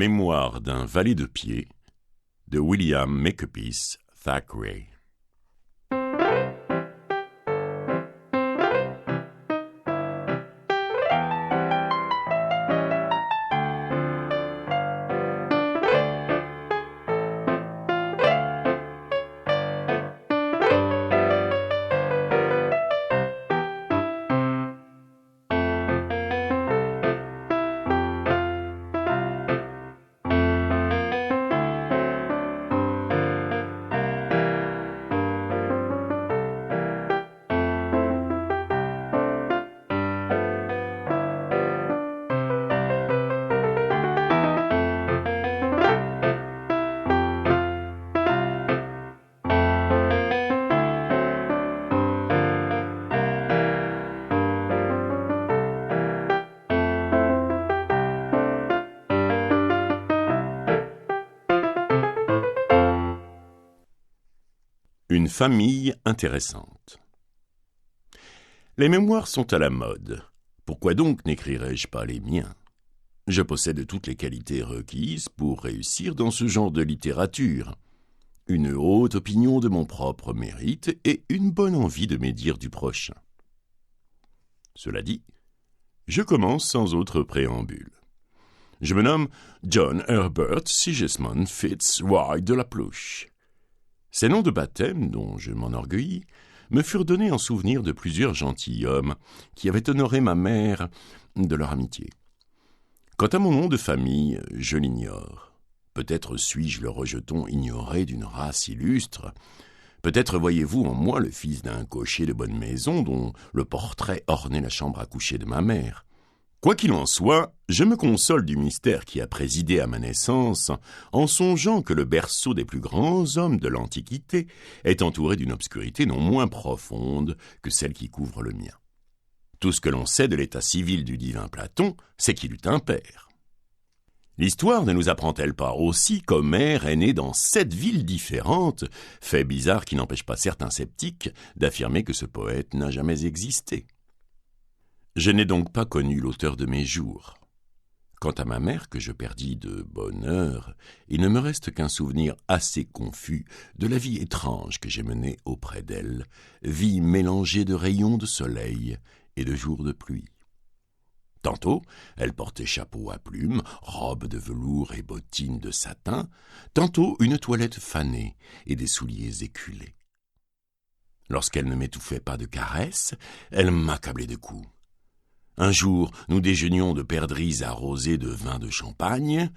Mémoire d'un valet de pied de William Makepeace Thackeray. Une famille intéressante. Les mémoires sont à la mode. Pourquoi donc n'écrirais-je pas les miens ? Je possède toutes les qualités requises pour réussir dans ce genre de littérature. Une haute opinion de mon propre mérite et une bonne envie de médire du prochain. Cela dit, je commence sans autre préambule. Je me nomme John Herbert Sigismund Fitz-Roy de la Pluche. Ces noms de baptême, dont je m'enorgueillis, me furent donnés en souvenir de plusieurs gentilshommes qui avaient honoré ma mère de leur amitié. Quant à mon nom de famille, je l'ignore. Peut-être suis-je le rejeton ignoré d'une race illustre. Peut-être voyez-vous en moi le fils d'un cocher de bonne maison dont le portrait ornait la chambre à coucher de ma mère. Quoi qu'il en soit, je me console du mystère qui a présidé à ma naissance en songeant que le berceau des plus grands hommes de l'Antiquité est entouré d'une obscurité non moins profonde que celle qui couvre le mien. Tout ce que l'on sait de l'état civil du divin Platon, c'est qu'il eut un père. L'histoire ne nous apprend-elle pas aussi qu'Homère est né dans 7 villes différentes, fait bizarre qui n'empêche pas certains sceptiques d'affirmer que ce poète n'a jamais existé. Je n'ai donc pas connu l'auteur de mes jours. Quant à ma mère, que je perdis de bonne heure, il ne me reste qu'un souvenir assez confus de la vie étrange que j'ai menée auprès d'elle, vie mélangée de rayons de soleil et de jours de pluie. Tantôt, elle portait chapeau à plumes, robe de velours et bottines de satin, tantôt une toilette fanée et des souliers éculés. Lorsqu'elle ne m'étouffait pas de caresses, elle m'accablait de coups. Un jour, nous déjeunions de perdrix arrosés de vin de champagne.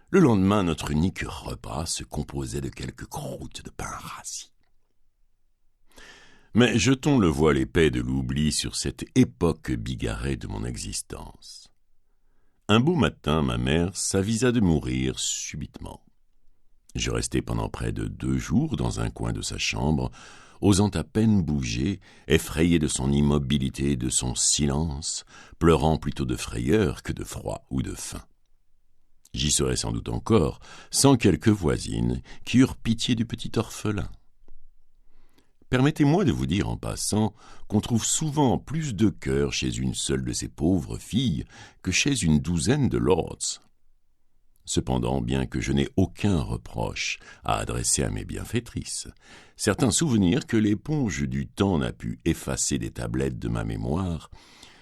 Le lendemain, notre unique repas se composait de quelques croûtes de pain rassis. Mais jetons le voile épais de l'oubli sur cette époque bigarrée de mon existence. Un beau matin, ma mère s'avisa de mourir subitement. Je restai pendant près de 2 jours dans un coin de sa chambre, osant à peine bouger, effrayé de son immobilité et de son silence, pleurant plutôt de frayeur que de froid ou de faim. J'y serais sans doute encore, sans quelques voisines qui eurent pitié du petit orphelin. Permettez-moi de vous dire en passant qu'on trouve souvent plus de cœur chez une seule de ces pauvres filles que chez une douzaine de lords. Cependant, bien que je n'ai aucun reproche à adresser à mes bienfaitrices, certains souvenirs que l'éponge du temps n'a pu effacer des tablettes de ma mémoire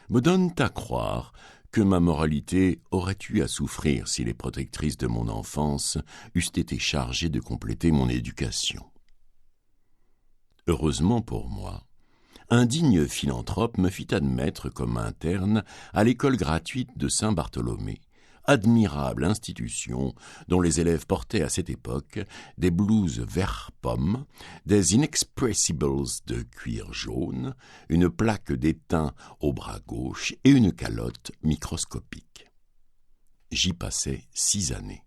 me donnent à croire que ma moralité aurait eu à souffrir si les protectrices de mon enfance eussent été chargées de compléter mon éducation. Heureusement pour moi, un digne philanthrope me fit admettre comme interne à l'école gratuite de Saint-Bartholomé, admirable institution dont les élèves portaient à cette époque des blouses vert pomme, des inexpressibles de cuir jaune, une plaque d'étain au bras gauche et une calotte microscopique. J'y passai 6 années.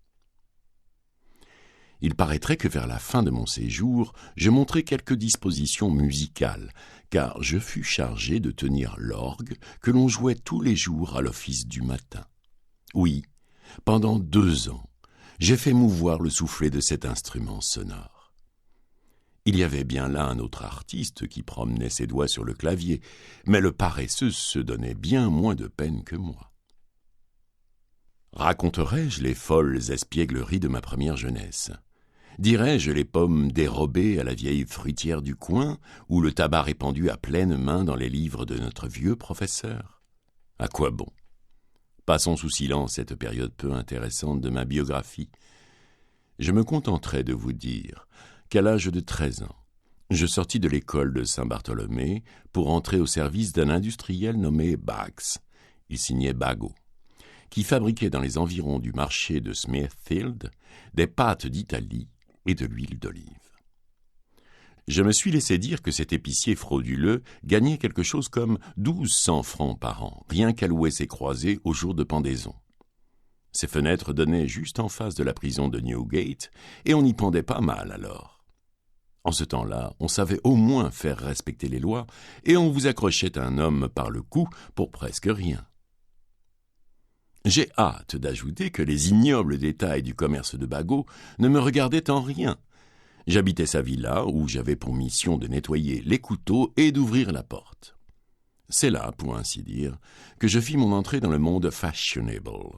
Il paraîtrait que vers la fin de mon séjour, je montrai quelques dispositions musicales, car je fus chargé de tenir l'orgue que l'on jouait tous les jours à l'office du matin. Oui, pendant 2 ans, j'ai fait mouvoir le soufflet de cet instrument sonore. Il y avait bien là un autre artiste qui promenait ses doigts sur le clavier, mais le paresseux se donnait bien moins de peine que moi. Raconterai-je les folles espiègleries de ma première jeunesse? Dirais-je les pommes dérobées à la vieille fruitière du coin ou le tabac répandu à pleine main dans les livres de notre vieux professeur? À quoi bon? Passons sous silence cette période peu intéressante de ma biographie. Je me contenterai de vous dire qu'à l'âge de 13 ans, je sortis de l'école de Saint-Bartholomé pour entrer au service d'un industriel nommé Baggs, il signait Bagot, qui fabriquait dans les environs du marché de Smithfield des pâtes d'Italie et de l'huile d'olive. Je me suis laissé dire que cet épicier frauduleux gagnait quelque chose comme 1200 francs par an, rien qu'à louer ses croisées au jour de pendaison. Ses fenêtres donnaient juste en face de la prison de Newgate, et on y pendait pas mal alors. En ce temps-là, on savait au moins faire respecter les lois, et on vous accrochait un homme par le cou pour presque rien. J'ai hâte d'ajouter que les ignobles détails du commerce de Bagot ne me regardaient en rien. J'habitais sa villa où j'avais pour mission de nettoyer les couteaux et d'ouvrir la porte. C'est là, pour ainsi dire, que je fis mon entrée dans le monde fashionable.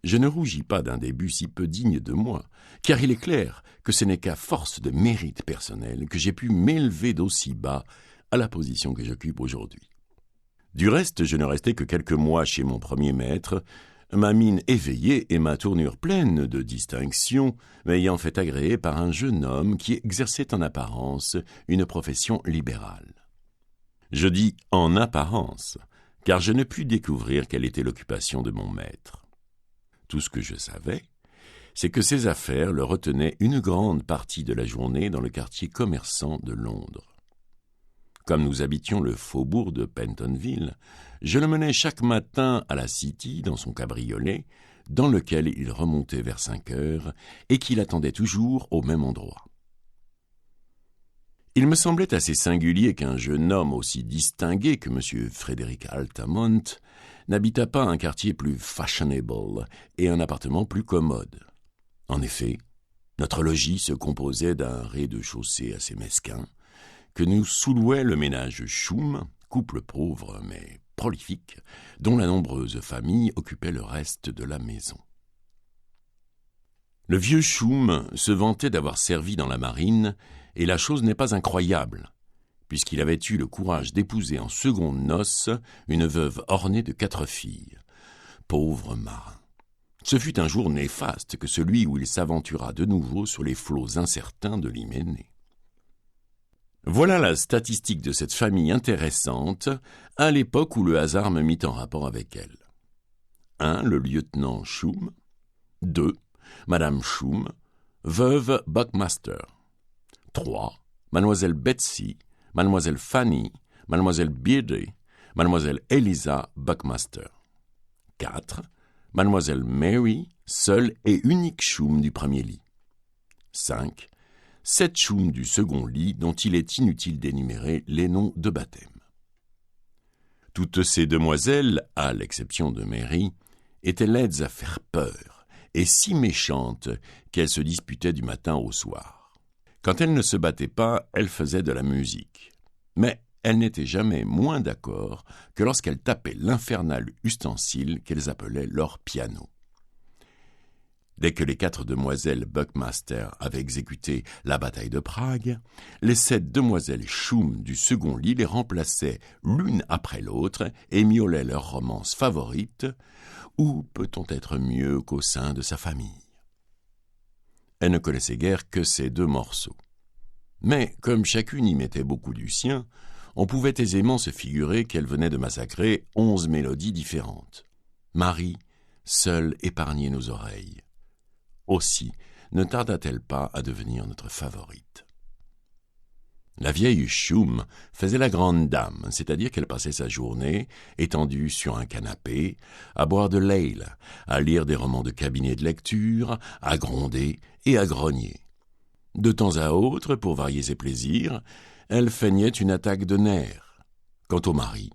Je ne rougis pas d'un début si peu digne de moi, car il est clair que ce n'est qu'à force de mérite personnel que j'ai pu m'élever d'aussi bas à la position que j'occupe aujourd'hui. Du reste, je ne restais que quelques mois chez mon premier maître, ma mine éveillée et ma tournure pleine de distinction m'ayant fait agréer par un jeune homme qui exerçait en apparence une profession libérale. Je dis « en apparence », car je ne pus découvrir quelle était l'occupation de mon maître. Tout ce que je savais, c'est que ses affaires le retenaient une grande partie de la journée dans le quartier commerçant de Londres. Comme nous habitions le faubourg de Pentonville, je le menais chaque matin à la City dans son cabriolet, dans lequel il remontait vers 5 heures et qu'il attendait toujours au même endroit. Il me semblait assez singulier qu'un jeune homme aussi distingué que M. Frédéric Altamont n'habitât pas un quartier plus fashionable et un appartement plus commode. En effet, notre logis se composait d'un rez-de-chaussée assez mesquin, que nous sous-louait le ménage Choum, couple pauvre mais prolifique, dont la nombreuse famille occupait le reste de la maison. Le vieux Choum se vantait d'avoir servi dans la marine, et la chose n'est pas incroyable, puisqu'il avait eu le courage d'épouser en secondes noces une veuve ornée de 4 filles. Pauvre marin! Ce fut un jour néfaste que celui où il s'aventura de nouveau sur les flots incertains de l'Hyménée. Voilà la statistique de cette famille intéressante à l'époque où le hasard me mit en rapport avec elle. 1. Le lieutenant Choum. 2. Madame Choum, veuve Buckmaster. 3. Mademoiselle Betsy, Mademoiselle Fanny, Mademoiselle Beardy, Mademoiselle Eliza Buckmaster. 4. Mademoiselle Mary, seule et unique Choum du premier lit. 5. 7 choums du second lit dont il est inutile d'énumérer les noms de baptême. Toutes ces demoiselles, à l'exception de Mary, étaient laides à faire peur et si méchantes qu'elles se disputaient du matin au soir. Quand elles ne se battaient pas, elles faisaient de la musique. Mais elles n'étaient jamais moins d'accord que lorsqu'elles tapaient l'infernal ustensile qu'elles appelaient leur piano. Dès que les 4 demoiselles Buckmaster avaient exécuté la bataille de Prague, les 7 demoiselles Choum du second lit les remplaçaient l'une après l'autre et miaulaient leur romance favorite « Où peut-on être mieux qu'au sein de sa famille ?» Elles ne connaissaient guère que ces 2 morceaux. Mais comme chacune y mettait beaucoup du sien, on pouvait aisément se figurer qu'elle venait de massacrer 11 mélodies différentes. Marie, seule, épargnait nos oreilles. Aussi ne tarda-t-elle pas à devenir notre favorite. La vieille Choum faisait la grande dame, c'est-à-dire qu'elle passait sa journée, étendue sur un canapé, à boire de l'ale, à lire des romans de cabinet de lecture, à gronder et à grogner. De temps à autre, pour varier ses plaisirs, elle feignait une attaque de nerfs. Quant au mari,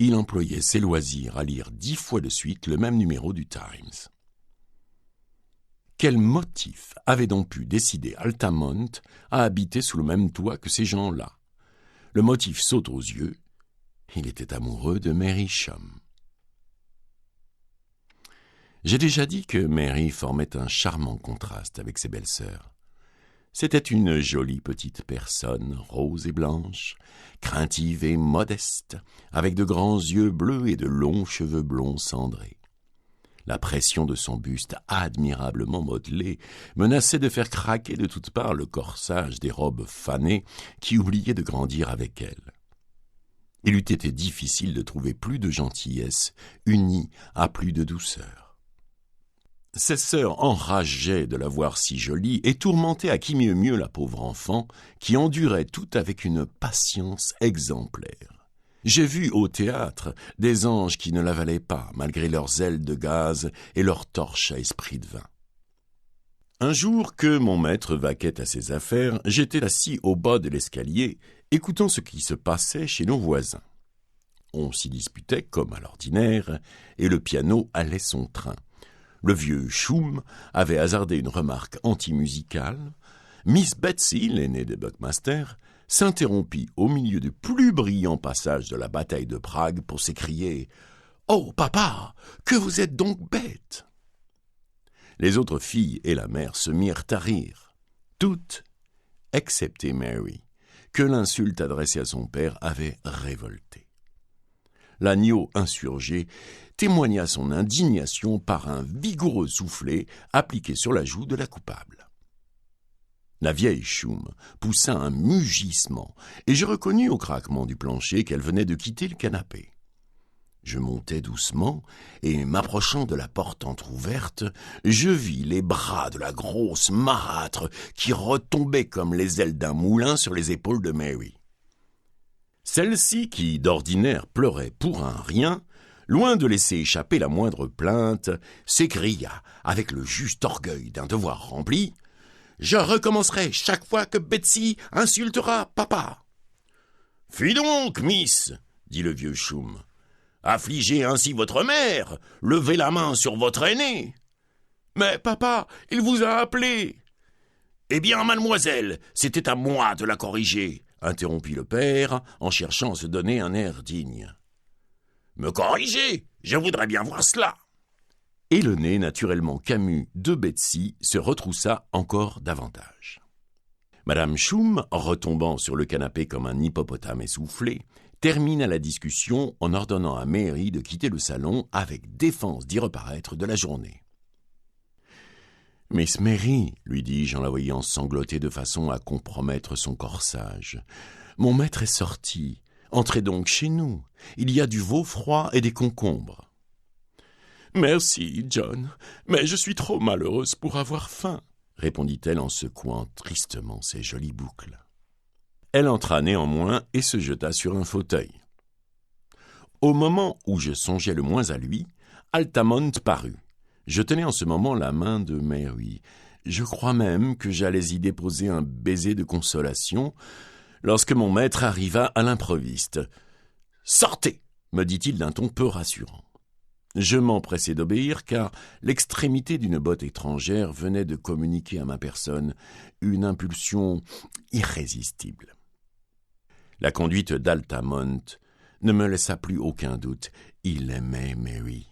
il employait ses loisirs à lire 10 fois de suite le même numéro du Times. Quel motif avait donc pu décider Altamont à habiter sous le même toit que ces gens-là? Le motif saute aux yeux. Il était amoureux de Mary Choum. J'ai déjà dit que Mary formait un charmant contraste avec ses belles-sœurs. C'était une jolie petite personne, rose et blanche, craintive et modeste, avec de grands yeux bleus et de longs cheveux blonds cendrés. La pression de son buste admirablement modelé menaçait de faire craquer de toutes parts le corsage des robes fanées qui oubliaient de grandir avec elle. Il eût été difficile de trouver plus de gentillesse unie à plus de douceur. Ses sœurs enrageaient de la voir si jolie et tourmentaient à qui mieux la pauvre enfant qui endurait tout avec une patience exemplaire. J'ai vu au théâtre des anges qui ne la valaient pas, malgré leurs ailes de gaz et leurs torches à esprit de vin. Un jour que mon maître vaquait à ses affaires, j'étais assis au bas de l'escalier, écoutant ce qui se passait chez nos voisins. On s'y disputait comme à l'ordinaire, et le piano allait son train. Le vieux Choum avait hasardé une remarque anti-musicale. Miss Betsy, l'aînée des Buckmasters, s'interrompit au milieu du plus brillant passage de la bataille de Prague pour s'écrier « Oh, papa, que vous êtes donc bête !» Les autres filles et la mère se mirent à rire, toutes, excepté Mary, que l'insulte adressée à son père avait révoltée. L'agneau insurgé témoigna son indignation par un vigoureux soufflet appliqué sur la joue de la coupable. La vieille Choum poussa un mugissement, et je reconnus au craquement du plancher qu'elle venait de quitter le canapé. Je montai doucement, et m'approchant de la porte entr'ouverte, je vis les bras de la grosse marâtre qui retombaient comme les ailes d'un moulin sur les épaules de Mary. Celle-ci, qui d'ordinaire pleurait pour un rien, loin de laisser échapper la moindre plainte, s'écria, avec le juste orgueil d'un devoir rempli, « Je recommencerai chaque fois que Betsy insultera papa. »« Fi donc, miss, » dit le vieux Choum. « Affligez ainsi votre mère, levez la main sur votre aîné. »« Mais papa, il vous a appelé. »« Eh bien, mademoiselle, c'était à moi de la corriger, » interrompit le père, en cherchant à se donner un air digne. « Me corriger, je voudrais bien voir cela. » Et le nez naturellement camus de Betsy se retroussa encore davantage. Madame Choum, retombant sur le canapé comme un hippopotame essoufflé, termina la discussion en ordonnant à Mary de quitter le salon avec défense d'y reparaître de la journée. « Miss Mary, lui dis-je en la voyant sangloter de façon à compromettre son corsage, mon maître est sorti. Entrez donc chez nous. Il y a du veau froid et des concombres. » « Merci, John, mais je suis trop malheureuse pour avoir faim, » répondit-elle en secouant tristement ses jolies boucles. Elle entra néanmoins et se jeta sur un fauteuil. Au moment où je songeais le moins à lui, Altamont parut. Je tenais en ce moment la main de Mary. Je crois même que j'allais y déposer un baiser de consolation lorsque mon maître arriva à l'improviste. « Sortez !» me dit-il d'un ton peu rassurant. Je m'empressai d'obéir car l'extrémité d'une botte étrangère venait de communiquer à ma personne une impulsion irrésistible. La conduite d'Altamont ne me laissa plus aucun doute. Il aimait Mary.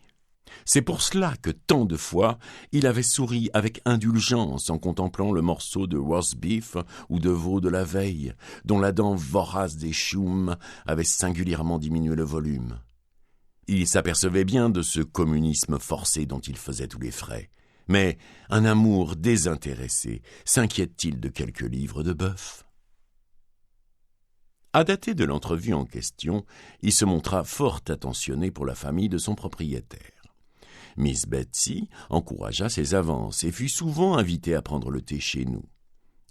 C'est pour cela que tant de fois il avait souri avec indulgence en contemplant le morceau de roast beef ou de veau de la veille, dont la dent vorace des Choum avait singulièrement diminué le volume. Il s'apercevait bien de ce communisme forcé dont il faisait tous les frais. Mais un amour désintéressé s'inquiète-t-il de quelques livres de bœuf? À dater de l'entrevue en question, il se montra fort attentionné pour la famille de son propriétaire. Miss Betsy encouragea ses avances et fut souvent invitée à prendre le thé chez nous.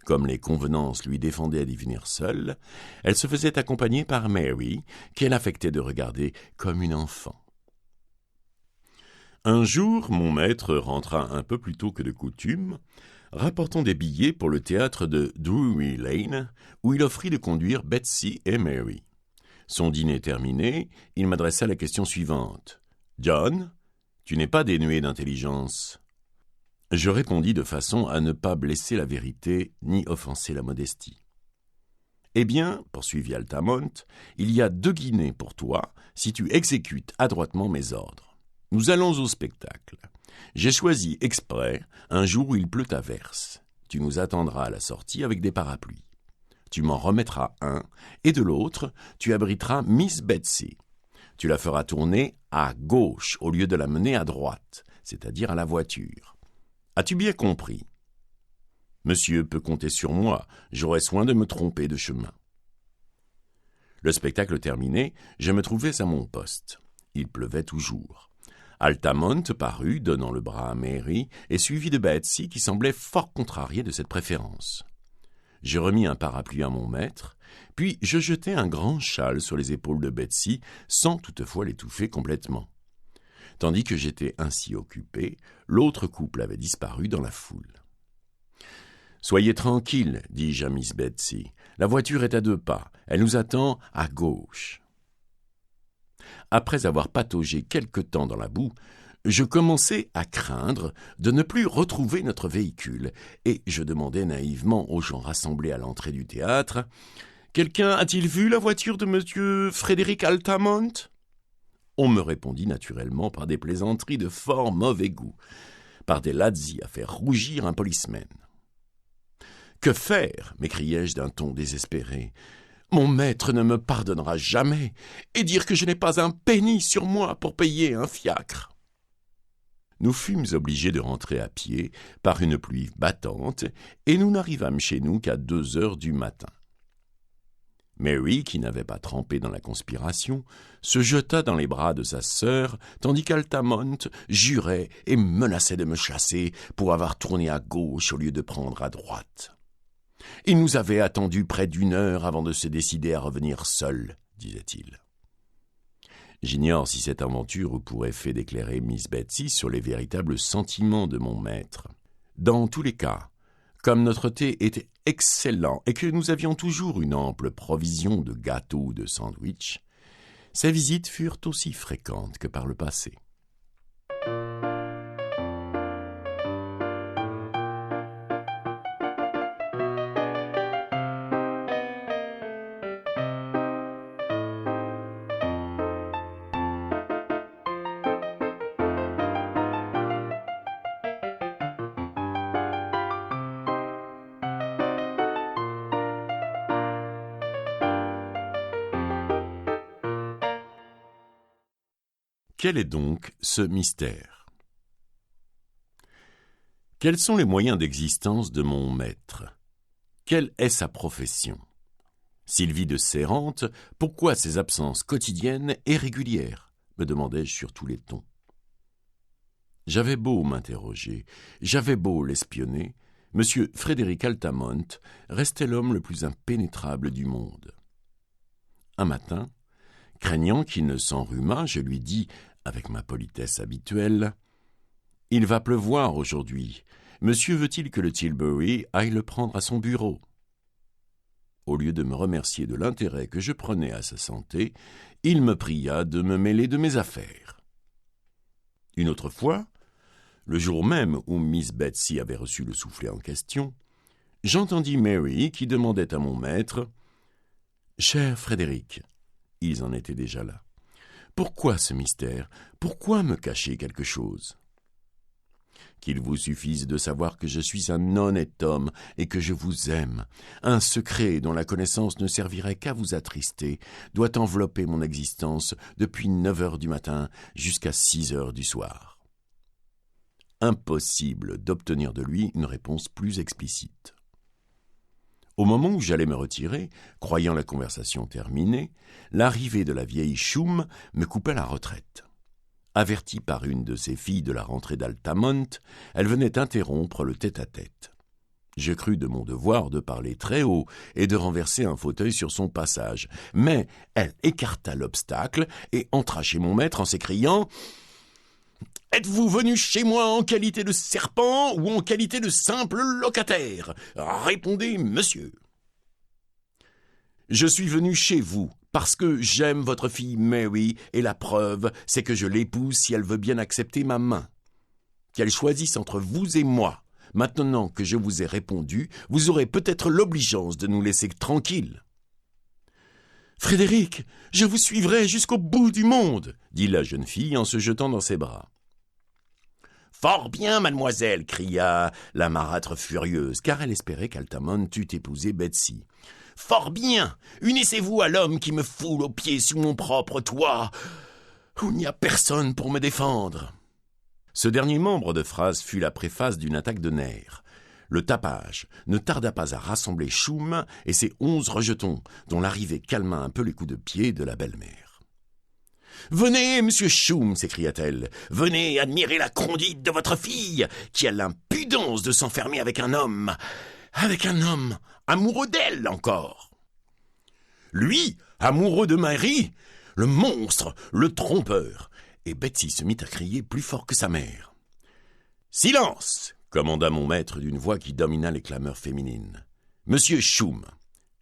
Comme les convenances lui défendaient d'y venir seule, elle se faisait accompagner par Mary, qu'elle affectait de regarder comme une enfant. Un jour, mon maître rentra un peu plus tôt que de coutume, rapportant des billets pour le théâtre de Drury Lane, où il offrit de conduire Betsy et Mary. Son dîner terminé, il m'adressa la question suivante. « John, tu n'es pas dénué d'intelligence ?» Je répondis de façon à ne pas blesser la vérité ni offenser la modestie. « Eh bien, poursuivit Altamont, il y a 2 guinées pour toi si tu exécutes adroitement mes ordres. Nous allons au spectacle. J'ai choisi exprès un jour où il pleut à verse. Tu nous attendras à la sortie avec des parapluies. Tu m'en remettras un, et de l'autre, tu abriteras Miss Betsy. Tu la feras tourner à gauche au lieu de la mener à droite, c'est-à-dire à la voiture. As-tu bien compris? Monsieur peut compter sur moi, j'aurai soin de me tromper de chemin. Le spectacle terminé, je me trouvais à mon poste. Il pleuvait toujours. Altamont parut, donnant le bras à Mary, et suivi de Betsy, qui semblait fort contrariée de cette préférence. Je remis un parapluie à mon maître, puis je jetai un grand châle sur les épaules de Betsy, sans toutefois l'étouffer complètement. Tandis que j'étais ainsi occupé, l'autre couple avait disparu dans la foule. « Soyez tranquille, dis-je à Miss Betsy. La voiture est à 2 pas. Elle nous attend à gauche. » Après avoir pataugé quelque temps dans la boue, je commençais à craindre de ne plus retrouver notre véhicule, et je demandais naïvement aux gens rassemblés à l'entrée du théâtre « Quelqu'un a-t-il vu la voiture de monsieur Frédéric Altamont ?» On me répondit naturellement par des plaisanteries de fort mauvais goût, par des lazzi à faire rougir un policeman. « Que faire ?» m'écriai-je d'un ton désespéré. « Mon maître ne me pardonnera jamais, et dire que je n'ai pas un penny sur moi pour payer un fiacre. » Nous fûmes obligés de rentrer à pied par une pluie battante, et nous n'arrivâmes chez nous qu'à 2 heures du matin. Mary, qui n'avait pas trempé dans la conspiration, se jeta dans les bras de sa sœur, tandis qu'Altamont jurait et menaçait de me chasser pour avoir tourné à gauche au lieu de prendre à droite. « Il nous avait attendu près d'1 heure avant de se décider à revenir seul, » disait-il. J'ignore si cette aventure pourrait fait d'éclairer Miss Betsy sur les véritables sentiments de mon maître. Dans tous les cas, comme notre thé était excellent et que nous avions toujours une ample provision de gâteaux ou de sandwichs, ces visites furent aussi fréquentes que par le passé. Quel est donc ce mystère? Quels sont les moyens d'existence de mon maître? Quelle est sa profession? S'il vit de ses rentes, pourquoi ses absences quotidiennes et régulières? Me demandai-je sur tous les tons. J'avais beau m'interroger, j'avais beau l'espionner, M. Frédéric Altamont restait l'homme le plus impénétrable du monde. Un matin, craignant qu'il ne s'enrhumât, je lui dis, avec ma politesse habituelle, « Il va pleuvoir aujourd'hui. Monsieur veut-il que le Tilbury aille le prendre à son bureau ?» Au lieu de me remercier de l'intérêt que je prenais à sa santé, il me pria de me mêler de mes affaires. Une autre fois, le jour même où Miss Betsy avait reçu le soufflet en question, j'entendis Mary qui demandait à mon maître « Cher Frédéric », ils en étaient déjà là, « pourquoi ce mystère? Pourquoi me cacher quelque chose ?» Qu'il vous suffise de savoir que je suis un honnête homme et que je vous aime. Un secret dont la connaissance ne servirait qu'à vous attrister doit envelopper mon existence depuis 9 heures du matin jusqu'à 6 heures du soir. Impossible d'obtenir de lui une réponse plus explicite. Au moment où j'allais me retirer, croyant la conversation terminée, l'arrivée de la vieille Choum me coupa la retraite. Avertie par une de ses filles de la rentrée d'Altamont, elle venait interrompre le tête-à-tête. Je crus de mon devoir de parler très haut et de renverser un fauteuil sur son passage, mais elle écarta l'obstacle et entra chez mon maître en s'écriant « Êtes-vous venu chez moi en qualité de serpent ou en qualité de simple locataire? Répondez, monsieur. » « Je suis venu chez vous parce que j'aime votre fille Mary et la preuve, c'est que je l'épouse si elle veut bien accepter ma main. Qu'elle choisisse entre vous et moi. Maintenant que je vous ai répondu, vous aurez peut-être l'obligeance de nous laisser tranquilles. »« Frédéric, je vous suivrai jusqu'au bout du monde, » dit la jeune fille en se jetant dans ses bras. « Fort bien, mademoiselle, cria la marâtre furieuse, car elle espérait qu'Altamont eût épousé Betsy. Fort bien, unissez-vous à l'homme qui me foule aux pieds sous mon propre toit, où il n'y a personne pour me défendre. Ce dernier membre de phrase fut la préface d'une attaque de nerfs. Le tapage ne tarda pas à rassembler Choum et ses 11 rejetons, dont l'arrivée calma un peu les coups de pied de la belle-mère. « Venez, monsieur Choum, s'écria-t-elle, venez admirer la conduite de votre fille, qui a l'impudence de s'enfermer avec un homme, amoureux d'elle encore. Lui, amoureux de Mary, le monstre, le trompeur. » Et Betsy se mit à crier plus fort que sa mère. « Silence !» commanda mon maître d'une voix qui domina les clameurs féminines. « Monsieur Choum,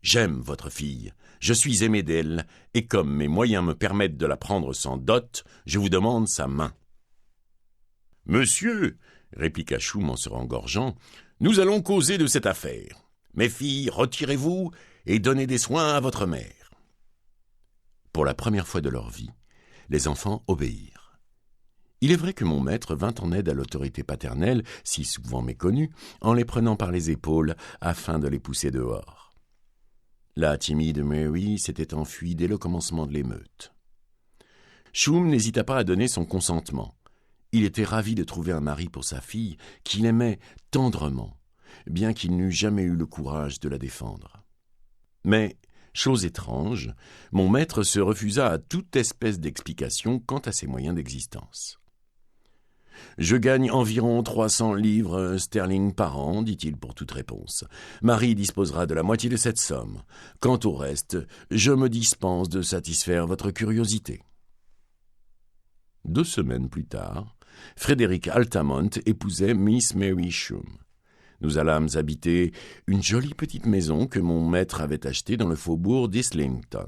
j'aime votre fille, je suis aimé d'elle, et comme mes moyens me permettent de la prendre sans dot, je vous demande sa main. »« Monsieur, » répliqua Choum en se rengorgeant, « nous allons causer de cette affaire. Mes filles, retirez-vous et donnez des soins à votre mère. » Pour la première fois de leur vie, les enfants obéirent. Il est vrai que mon maître vint en aide à l'autorité paternelle, si souvent méconnue, en les prenant par les épaules afin de les pousser dehors. La timide Mary s'était enfuie dès le commencement de l'émeute. Choum n'hésita pas à donner son consentement. Il était ravi de trouver un mari pour sa fille qu'il aimait tendrement, bien qu'il n'eût jamais eu le courage de la défendre. Mais, chose étrange, mon maître se refusa à toute espèce d'explication quant à ses moyens d'existence. « Je gagne environ 300 livres sterling par an, dit-il pour toute réponse. Marie disposera de la moitié de cette somme. Quant au reste, je me dispense de satisfaire votre curiosité. » 2 semaines plus tard, Frédéric Altamont épousait Miss Mary Choum. Nous allâmes habiter une jolie petite maison que mon maître avait achetée dans le faubourg d'Islington.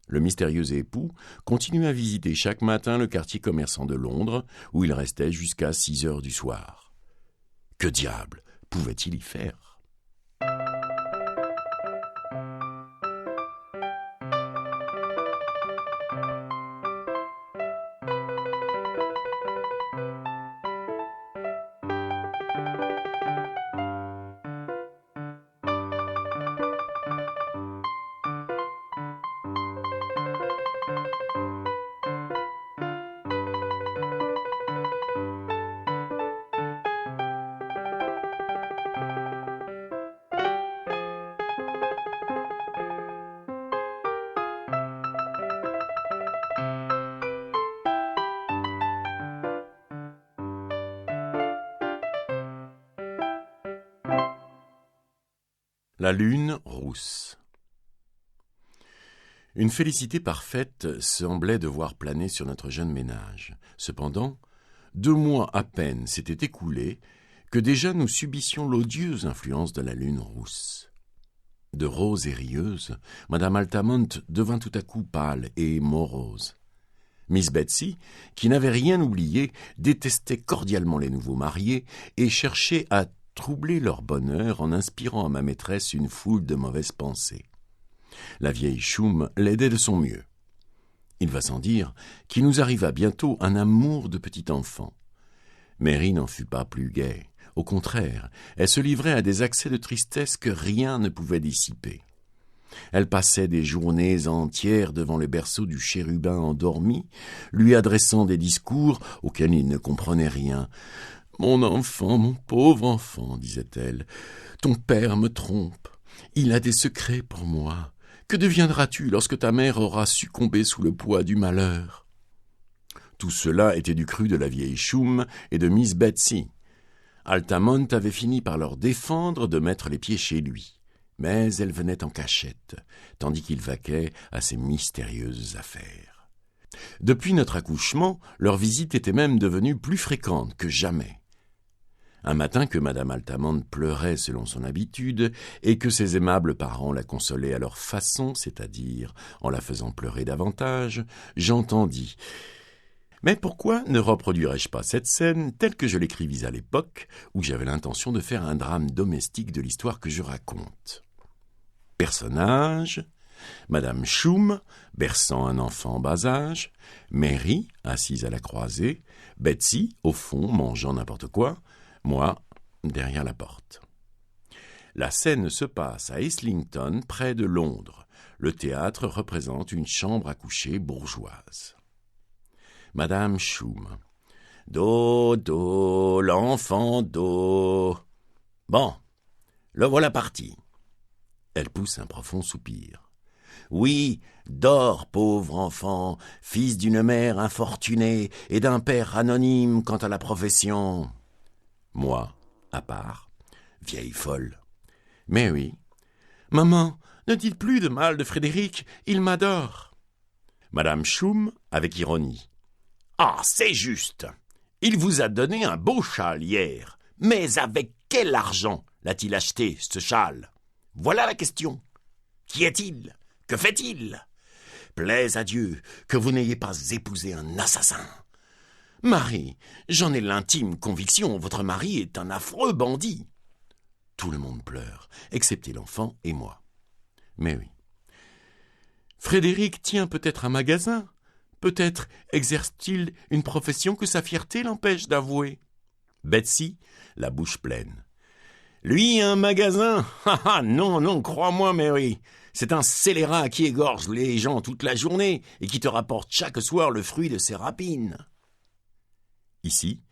Le mystérieux époux continuait à visiter chaque matin le quartier commerçant de Londres, où il restait jusqu'à 6 heures du soir. Que diable pouvait-il y faire ? La lune rousse. Une félicité parfaite semblait devoir planer sur notre jeune ménage. Cependant, 2 mois à peine s'étaient écoulés que déjà nous subissions l'odieuse influence de la lune rousse. De rose et rieuse, Madame Altamont devint tout à coup pâle et morose. Miss Betsy, qui n'avait rien oublié, détestait cordialement les nouveaux mariés et cherchait à troubler leur bonheur en inspirant à ma maîtresse une foule de mauvaises pensées. La vieille Choum l'aidait de son mieux. Il va sans dire qu'il nous arriva bientôt un amour de petit enfant. Mary n'en fut pas plus gaie. Au contraire, elle se livrait à des accès de tristesse que rien ne pouvait dissiper. Elle passait des journées entières devant le berceau du chérubin endormi, lui adressant des discours auxquels il ne comprenait rien. « Mon enfant, mon pauvre enfant, disait-elle, ton père me trompe. Il a des secrets pour moi. Que deviendras-tu lorsque ta mère aura succombé sous le poids du malheur ?» Tout cela était du cru de la vieille Choum et de Miss Betsy. Altamont avait fini par leur défendre de mettre les pieds chez lui, mais elle venait en cachette, tandis qu'il vaquait à ses mystérieuses affaires. Depuis notre accouchement, leur visite était même devenue plus fréquente que jamais. Un matin que Madame Altamont pleurait selon son habitude et que ses aimables parents la consolaient à leur façon, c'est-à-dire en la faisant pleurer davantage, j'entendis « Mais pourquoi ne reproduirais-je pas cette scène telle que je l'écrivis à l'époque où j'avais l'intention de faire un drame domestique de l'histoire que je raconte ?» Personnage, Madame Choum, berçant un enfant en bas âge, Mary, assise à la croisée, Betsy, au fond, mangeant n'importe quoi, moi, derrière la porte. La scène se passe à Islington, près de Londres. Le théâtre représente une chambre à coucher bourgeoise. Madame Choum. Do, do, l'enfant, do. Bon, le voilà parti. Elle pousse un profond soupir. Oui, dors, pauvre enfant, fils d'une mère infortunée et d'un père anonyme quant à la profession. Moi, à part, vieille folle. Mais oui. Maman, ne dites plus de mal de Frédéric, il m'adore. Madame Choum, avec ironie. Ah, c'est juste. Il vous a donné un beau châle hier. Mais avec quel argent l'a-t-il acheté, ce châle? Voilà la question. Qui est-il? Que fait-il? Plaise à Dieu que vous n'ayez pas épousé un assassin. Marie, j'en ai l'intime conviction, votre mari est un affreux bandit. Tout le monde pleure, excepté l'enfant et moi. Mais oui. Frédéric tient peut-être un magasin. Peut-être exerce-t-il une profession que sa fierté l'empêche d'avouer. Betsy, la bouche pleine. Lui, un magasin? Non, non, crois-moi, Mary. C'est un scélérat qui égorge les gens toute la journée et qui te rapporte chaque soir le fruit de ses rapines. Ici,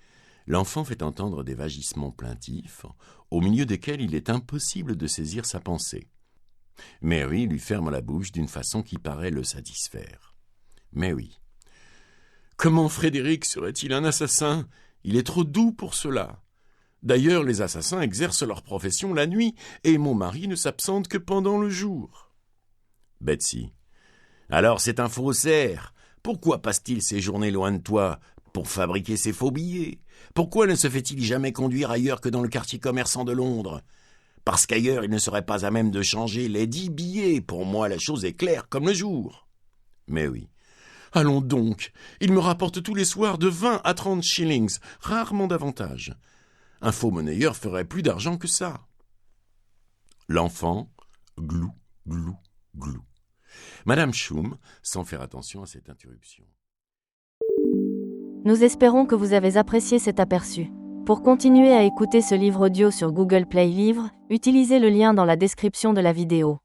l'enfant fait entendre des vagissements plaintifs, au milieu desquels il est impossible de saisir sa pensée. Mary lui ferme la bouche d'une façon qui paraît le satisfaire. Mais oui. Comment Frédéric serait-il un assassin? Il est trop doux pour cela. D'ailleurs, les assassins exercent leur profession la nuit, et mon mari ne s'absente que pendant le jour. Betsy. Alors c'est un faussaire. Pourquoi passe-t-il ses journées loin de toi? Pour fabriquer ses faux billets? Pourquoi ne se fait-il jamais conduire ailleurs que dans le quartier commerçant de Londres? Parce qu'ailleurs il ne serait pas à même de changer les 10 billets. Pour moi la chose est claire comme le jour. Mais oui. Allons donc, il me rapporte tous les soirs de 20 à 30 shillings, rarement davantage. Un faux monnayeur ferait plus d'argent que ça. L'enfant, glou, glou, glou. Madame Choum, sans faire attention à cette interruption. Nous espérons que vous avez apprécié cet aperçu. Pour continuer à écouter ce livre audio sur Google Play Livres, utilisez le lien dans la description de la vidéo.